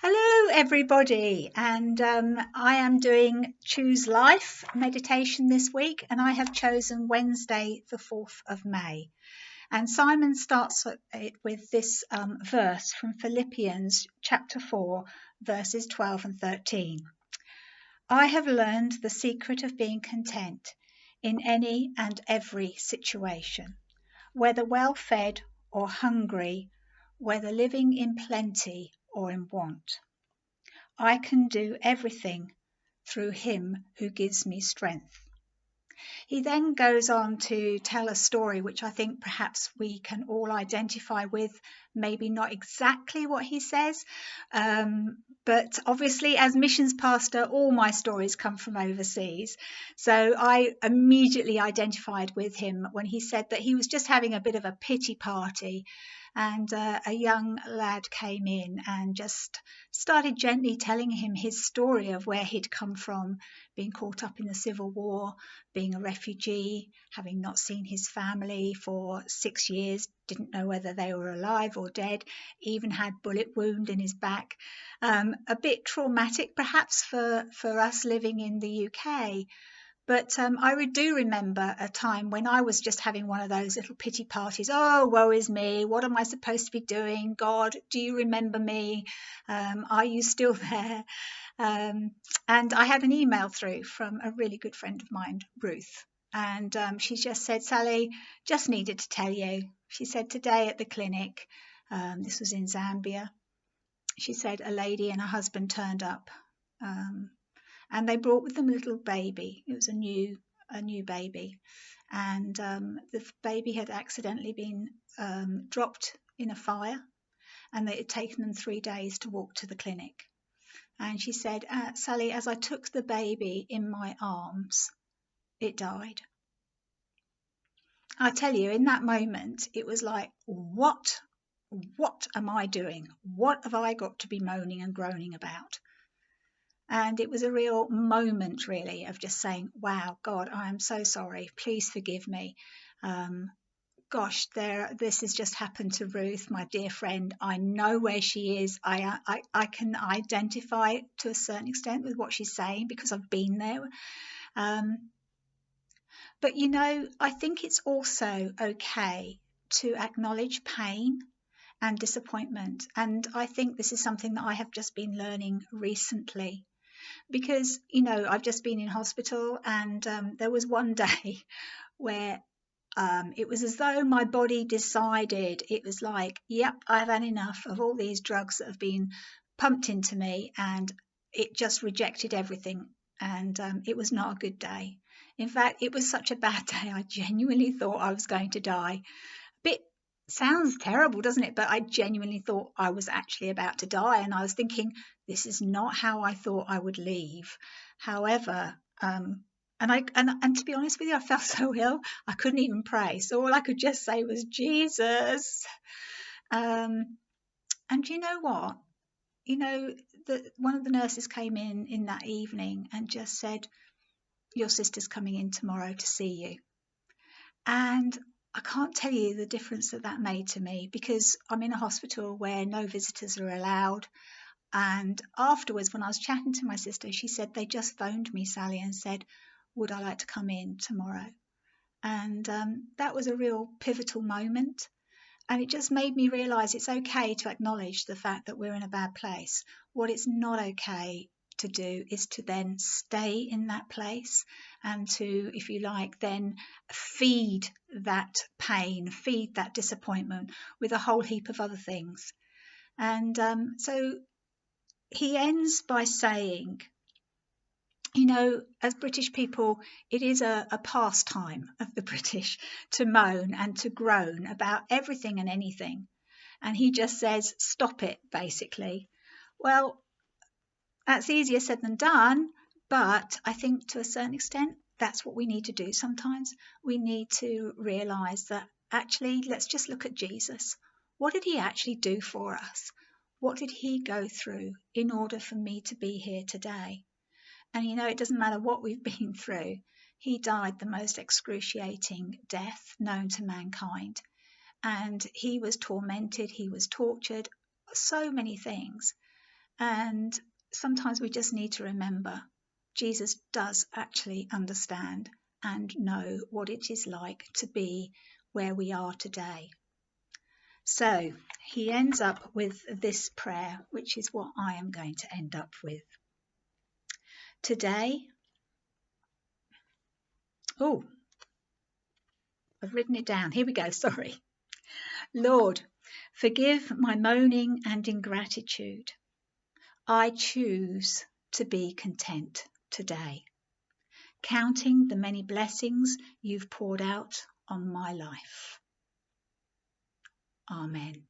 Hello, everybody, and I am doing Choose Life meditation this week, and I have chosen Wednesday, the 4th of May. And Simon starts it with this verse from Philippians chapter 4, verses 12 and 13. I have learned the secret of being content in any and every situation, whether well fed or hungry, whether living in plenty or in want. I can do everything through him who gives me strength. He then goes on to tell a story which I think perhaps we can all identify with, maybe not exactly what he says, but obviously as missions pastor, all my stories come from overseas. So I immediately identified with him when he said that he was just having a bit of a pity party, and a young lad came in and just started gently telling him his story of where he'd come from, being caught up in the Civil War, being a refugee, having not seen his family for 6 years, didn't know whether they were alive or dead, even had bullet wound in his back. A bit traumatic perhaps for us living in the UK. But I do remember a time when I was just having one of those little pity parties. Oh, woe is me. What am I supposed to be doing? God, do you remember me? Are you still there? And I had an email through from a really good friend of mine, Ruth. And she just said, Sally, just needed to tell you. She said, today at the clinic, this was in Zambia, she said a lady and her husband turned up. And they brought with them a little baby. It was a new baby, and the baby had accidentally been dropped in a fire, and it had taken them 3 days to walk to the clinic. And she said, Sally, as I took the baby in my arms, it died. I tell you, in that moment, it was like, what am I doing? What have I got to be moaning and groaning about? And it was a real moment, really, of just saying, wow, God, I am so sorry. Please forgive me. Gosh, this has just happened to Ruth, my dear friend. I know where she is. I can identify to a certain extent with what she's saying because I've been there. But, I think it's also okay to acknowledge pain and disappointment. And I think this is something that I have just been learning recently. Because, I've just been in hospital, and there was one day where it was as though my body decided, it was like, yep, I've had enough of all these drugs that have been pumped into me, and it just rejected everything. And it was not a good day. In fact, it was such a bad day, I genuinely thought I was going to die. Sounds terrible, doesn't it? But I genuinely thought I was actually about to die, and I was thinking, this is not how I thought I would leave. However, and to be honest with you, I felt so ill I couldn't even pray. So all I could just say was Jesus. And you know what? One of the nurses came in that evening and just said, your sister's coming in tomorrow to see you. And I can't tell you the difference that made to me, because I'm in a hospital where no visitors are allowed. And afterwards, when I was chatting to my sister, she said they just phoned me, Sally, and said, would I like to come in tomorrow? And that was a real pivotal moment. And it just made me realise it's okay to acknowledge the fact that we're in a bad place. What it's not okay to do is to then stay in that place and to, if you like, then feed that pain, feed that disappointment with a whole heap of other things. And so he ends by saying, as British people, it is a pastime of the British to moan and to groan about everything and anything. And he just says, stop it, basically. Well, that's easier said than done, but I think to a certain extent, that's what we need to do sometimes. We need to realise that actually, let's just look at Jesus. What did he actually do for us? What did he go through in order for me to be here today? And it doesn't matter what we've been through. He died the most excruciating death known to mankind. And he was tormented, he was tortured, so many things. And sometimes we just need to remember Jesus does actually understand and know what it is like to be where we are today. So he ends up with this prayer, which is what I am going to end up with. Today, I've written it down. Here we go, sorry. Lord, forgive my moaning and ingratitude. I choose to be content today, counting the many blessings you've poured out on my life. Amen.